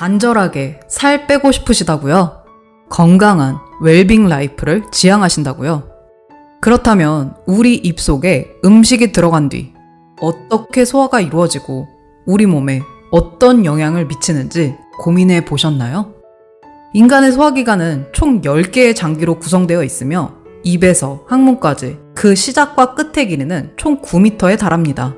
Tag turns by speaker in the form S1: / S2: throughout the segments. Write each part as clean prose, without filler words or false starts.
S1: 간절하게 살 빼고 싶으시다고요? 건강한 웰빙 라이프를 지향하신다고요? 그렇다면 우리 입속에 음식이 들어간 뒤 어떻게 소화가 이루어지고 우리 몸에 어떤 영향을 미치는지 고민해 보셨나요? 인간의 소화기관은 총 10개의 장기로 구성되어 있으며 입에서 항문까지 그 시작과 끝의 길이는 총 9m에 달합니다.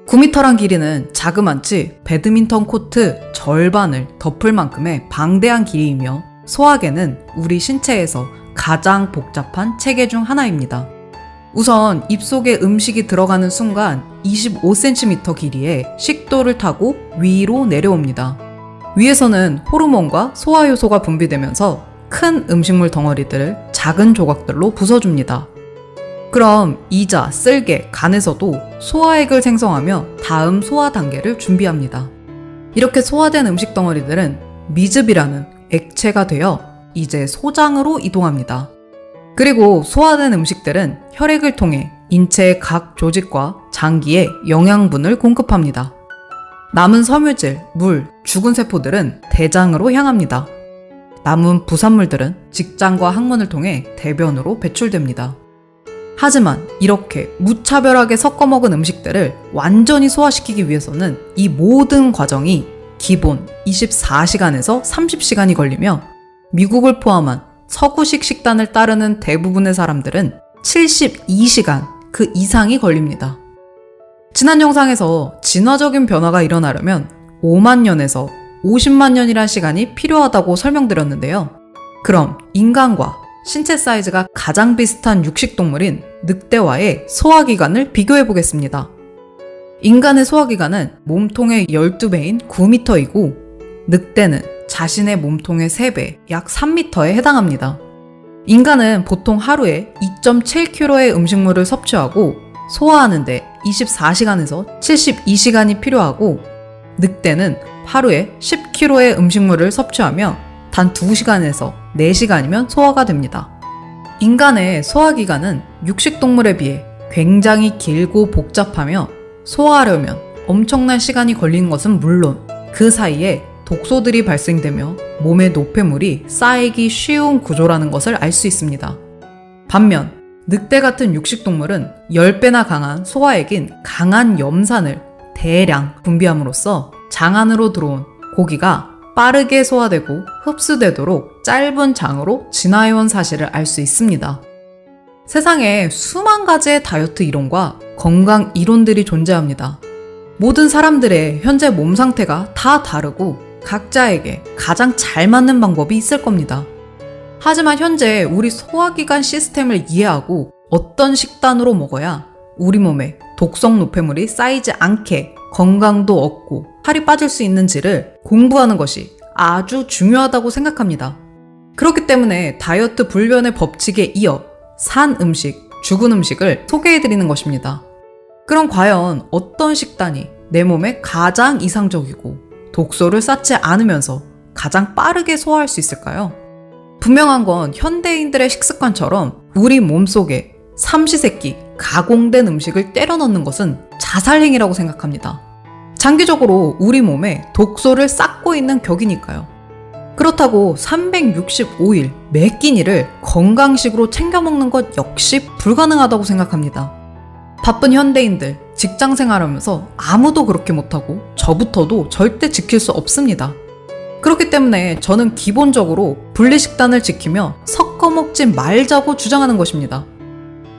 S1: 9m란 길이는 자그만치 배드민턴 코트 절반을 덮을 만큼의 방대한 길이이며 소화계는 우리 신체에서 가장 복잡한 체계 중 하나입니다. 우선 입속에 음식이 들어가는 순간 25cm 길이의 식도를 타고 위로 내려옵니다. 위에서는 호르몬과 소화효소가 분비되면서 큰 음식물 덩어리들을 작은 조각들로 부숴줍니다. 그럼 이자, 쓸개, 간에서도 소화액을 생성하며 다음 소화 단계를 준비합니다. 이렇게 소화된 음식 덩어리들은 미즙이라는 액체가 되어 이제 소장으로 이동합니다. 그리고 소화된 음식들은 혈액을 통해 인체의 각 조직과 장기에 영양분을 공급합니다. 남은 섬유질, 물, 죽은 세포들은 대장으로 향합니다. 남은 부산물들은 직장과 항문을 통해 대변으로 배출됩니다. 하지만 이렇게 무차별하게 섞어 먹은 음식들을 완전히 소화시키기 위해서는 이 모든 과정이 기본 24시간에서 30시간이 걸리며 미국을 포함한 서구식 식단을 따르는 대부분의 사람들은 72시간 그 이상이 걸립니다. 지난 영상에서 진화적인 변화가 일어나려면 5만 년에서 50만 년이란 시간이 필요하다고 설명드렸는데요. 그럼 인간과 신체 사이즈가 가장 비슷한 육식동물인 늑대와의 소화기관을 비교해 보겠습니다. 인간의 소화기관은 몸통의 12배인 9m이고 늑대는 자신의 몸통의 3배, 약 3m에 해당합니다. 인간은 보통 하루에 2.7kg의 음식물을 섭취하고 소화하는데 24시간에서 72시간이 필요하고 늑대는 하루에 10kg의 음식물을 섭취하며 단 2시간에서 4시간이면 소화가 됩니다. 인간의 소화기관은 육식동물에 비해 굉장히 길고 복잡하며 소화하려면 엄청난 시간이 걸리는 것은 물론 그 사이에 독소들이 발생되며 몸의 노폐물이 쌓이기 쉬운 구조라는 것을 알 수 있습니다. 반면 늑대 같은 육식동물은 10배나 강한 소화액인 강한 염산을 대량 분비함으로써 장 안으로 들어온 고기가 빠르게 소화되고 흡수되도록 짧은 장으로 진화해온 사실을 알 수 있습니다. 세상에 수만 가지의 다이어트 이론과 건강 이론들이 존재합니다. 모든 사람들의 현재 몸 상태가 다 다르고 각자에게 가장 잘 맞는 방법이 있을 겁니다. 하지만 현재 우리 소화기관 시스템을 이해하고 어떤 식단으로 먹어야 우리 몸에 독성 노폐물이 쌓이지 않게 건강도 얻고 살이 빠질 수 있는지를 공부하는 것이 아주 중요하다고 생각합니다. 그렇기 때문에 다이어트 불변의 법칙에 이어 산 음식, 죽은 음식을 소개해드리는 것입니다. 그럼 과연 어떤 식단이 내 몸에 가장 이상적이고 독소를 쌓지 않으면서 가장 빠르게 소화할 수 있을까요? 분명한 건 현대인들의 식습관처럼 우리 몸속에 삼시세끼 가공된 음식을 때려 넣는 것은 자살행위라고 생각합니다. 장기적으로 우리 몸에 독소를 쌓고 있는 격이니까요. 그렇다고 365일 매 끼니를 건강식으로 챙겨 먹는 것 역시 불가능하다고 생각합니다. 바쁜 현대인들, 직장 생활하면서 아무도 그렇게 못하고 저부터도 절대 지킬 수 없습니다. 그렇기 때문에 저는 기본적으로 분리식단을 지키며 섞어 먹지 말자고 주장하는 것입니다.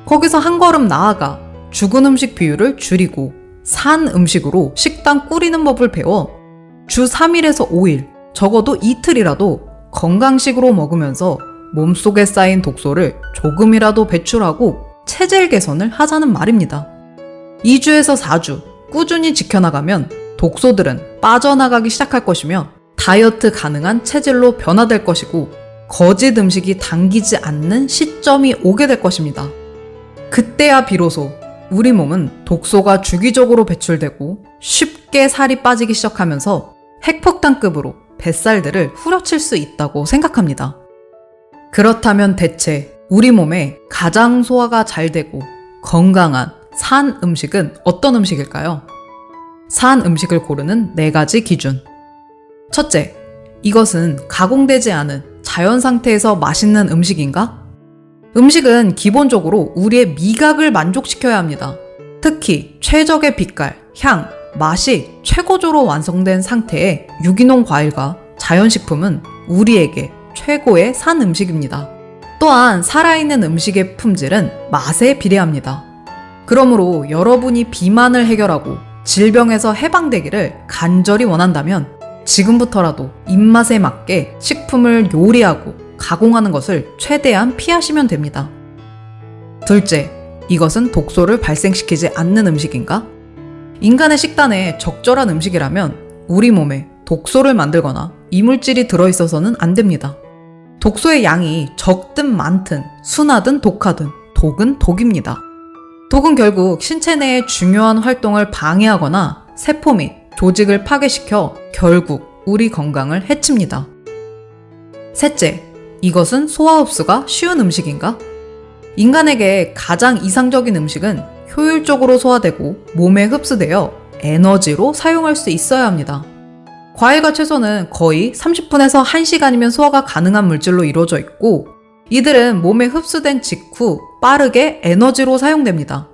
S1: 거기서 한 걸음 나아가 죽은 음식 비율을 줄이고 산 음식으로 식단 꾸리는 법을 배워 주 3일에서 5일, 적어도 이틀이라도 건강식으로 먹으면서 몸속에 쌓인 독소를 조금이라도 배출하고 체질 개선을 하자는 말입니다. 2주에서 4주 꾸준히 지켜나가면 독소들은 빠져나가기 시작할 것이며 다이어트 가능한 체질로 변화될 것이고 거짓 음식이 당기지 않는 시점이 오게 될 것입니다. 그때야 비로소 우리 몸은 독소가 주기적으로 배출되고 쉽게 살이 빠지기 시작하면서 핵폭탄급으로 뱃살들을 후려칠 수 있다고 생각합니다. 그렇다면 대체 우리 몸에 가장 소화가 잘 되고 건강한 산 음식은 어떤 음식일까요? 산 음식을 고르는 4가지 기준. 첫째, 이것은 가공되지 않은 자연 상태에서 맛있는 음식인가? 음식은 기본적으로 우리의 미각을 만족시켜야 합니다. 특히 최적의 빛깔, 향, 맛이 최고조로 완성된 상태의 유기농 과일과 자연식품은 우리에게 최고의 산 음식입니다. 또한 살아있는 음식의 품질은 맛에 비례합니다. 그러므로 여러분이 비만을 해결하고 질병에서 해방되기를 간절히 원한다면 지금부터라도 입맛에 맞게 식품을 요리하고 가공하는 것을 최대한 피하시면 됩니다. 둘째, 이것은 독소를 발생시키지 않는 음식인가? 인간의 식단에 적절한 음식이라면 우리 몸에 독소를 만들거나 이물질이 들어있어서는 안 됩니다. 독소의 양이 적든 많든 순하든 독하든 독은 독입니다. 독은 결국 신체 내의 중요한 활동을 방해하거나 세포 및 조직을 파괴시켜 결국 우리 건강을 해칩니다. 셋째, 이것은 소화 흡수가 쉬운 음식인가? 인간에게 가장 이상적인 음식은 효율적으로 소화되고 몸에 흡수되어 에너지로 사용할 수 있어야 합니다. 과일과 채소는 거의 30분에서 1시간이면 소화가 가능한 물질로 이루어져 있고 이들은 몸에 흡수된 직후 빠르게 에너지로 사용됩니다.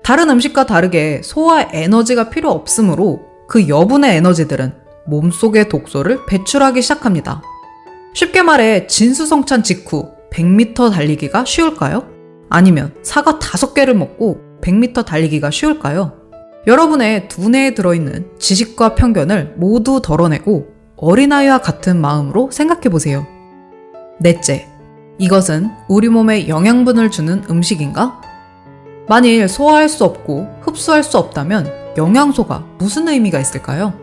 S1: 다른 음식과 다르게 소화 에너지가 필요 없으므로 그 여분의 에너지들은 몸속의 독소를 배출하기 시작합니다. 쉽게 말해 진수성찬 직후 100m 달리기가 쉬울까요? 아니면 사과 5개를 먹고 100m 달리기가 쉬울까요? 여러분의 두뇌에 들어있는 지식과 편견을 모두 덜어내고 어린아이와 같은 마음으로 생각해보세요. 넷째, 이것은 우리 몸에 영양분을 주는 음식인가? 만일 소화할 수 없고 흡수할 수 없다면 영양소가 무슨 의미가 있을까요?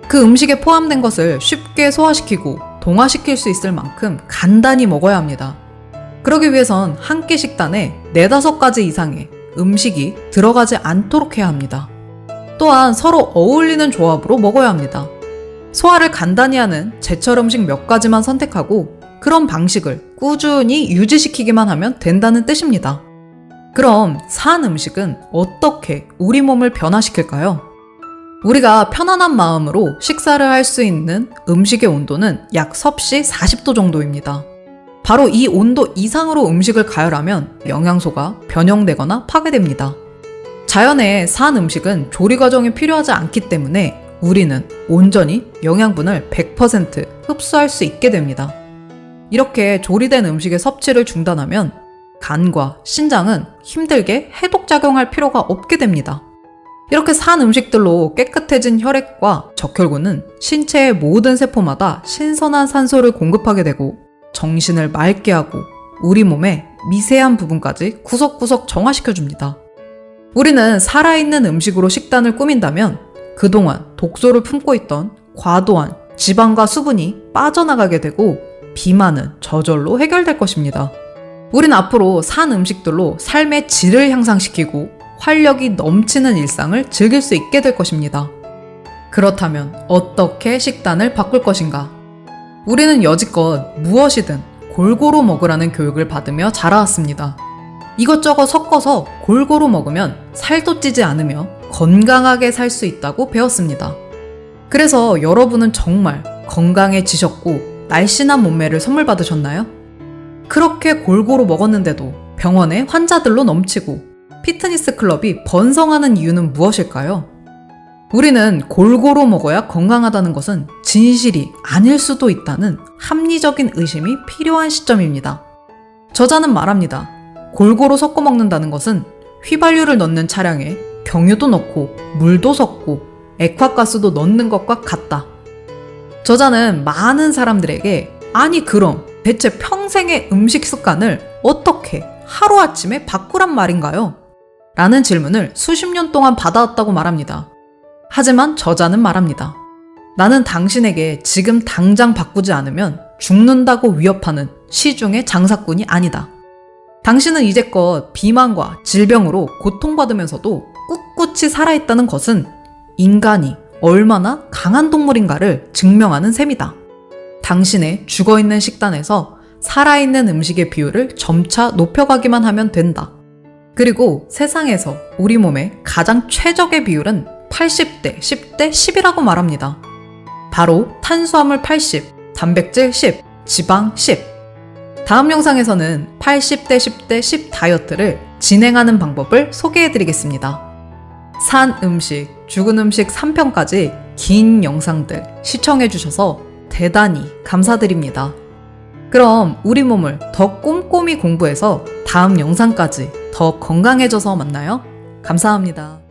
S1: 그 음식에 포함된 것을 쉽게 소화시키고 동화시킬 수 있을 만큼 간단히 먹어야 합니다. 그러기 위해선 한 끼 식단에 4-5가지 이상의 음식이 들어가지 않도록 해야 합니다. 또한 서로 어울리는 조합으로 먹어야 합니다. 소화를 간단히 하는 제철 음식 몇 가지만 선택하고 그런 방식을 꾸준히 유지시키기만 하면 된다는 뜻입니다. 그럼 산 음식은 어떻게 우리 몸을 변화시킬까요? 우리가 편안한 마음으로 식사를 할 수 있는 음식의 온도는 약 섭씨 40도 정도입니다. 바로 이 온도 이상으로 음식을 가열하면 영양소가 변형되거나 파괴됩니다. 자연의 산 음식은 조리 과정이 필요하지 않기 때문에 우리는 온전히 영양분을 100% 흡수할 수 있게 됩니다. 이렇게 조리된 음식의 섭취를 중단하면 간과 신장은 힘들게 해독작용할 필요가 없게 됩니다. 이렇게 산 음식들로 깨끗해진 혈액과 적혈구는 신체의 모든 세포마다 신선한 산소를 공급하게 되고 정신을 맑게 하고 우리 몸의 미세한 부분까지 구석구석 정화시켜줍니다. 우리는 살아있는 음식으로 식단을 꾸민다면 그동안 독소를 품고 있던 과도한 지방과 수분이 빠져나가게 되고 비만은 저절로 해결될 것입니다. 우린 앞으로 산 음식들로 삶의 질을 향상시키고 활력이 넘치는 일상을 즐길 수 있게 될 것입니다. 그렇다면 어떻게 식단을 바꿀 것인가? 우리는 여지껏 무엇이든 골고루 먹으라는 교육을 받으며 자라왔습니다. 이것저것 섞어서 골고루 먹으면 살도 찌지 않으며 건강하게 살 수 있다고 배웠습니다. 그래서 여러분은 정말 건강해지셨고 날씬한 몸매를 선물 받으셨나요? 그렇게 골고루 먹었는데도 병원에 환자들로 넘치고 피트니스 클럽이 번성하는 이유는 무엇일까요? 우리는 골고루 먹어야 건강하다는 것은 진실이 아닐 수도 있다는 합리적인 의심이 필요한 시점입니다. 저자는 말합니다. 골고루 섞어 먹는다는 것은 휘발유를 넣는 차량에 경유도 넣고 물도 섞고 액화가스도 넣는 것과 같다. 저자는 많은 사람들에게 아니 그럼 대체 평생의 음식 습관을 어떻게 하루아침에 바꾸란 말인가요? 라는 질문을 수십 년 동안 받아왔다고 말합니다. 하지만 저자는 말합니다. 나는 당신에게 지금 당장 바꾸지 않으면 죽는다고 위협하는 시중의 장사꾼이 아니다. 당신은 이제껏 비만과 질병으로 고통받으면서도 꿋꿋이 살아있다는 것은 인간이 얼마나 강한 동물인가를 증명하는 셈이다. 당신의 죽어있는 식단에서 살아있는 음식의 비율을 점차 높여가기만 하면 된다. 그리고 세상에서 우리 몸의 가장 최적의 비율은 80대 10대 10이라고 말합니다. 바로 탄수화물 80, 단백질 10, 지방 10. 다음 영상에서는 80대 10대 10 다이어트를 진행하는 방법을 소개해드리겠습니다. 산 음식, 죽은 음식 3편까지 긴 영상들 시청해주셔서 대단히 감사드립니다. 그럼 우리 몸을 더 꼼꼼히 공부해서 다음 영상까지 더 건강해져서 만나요. 감사합니다.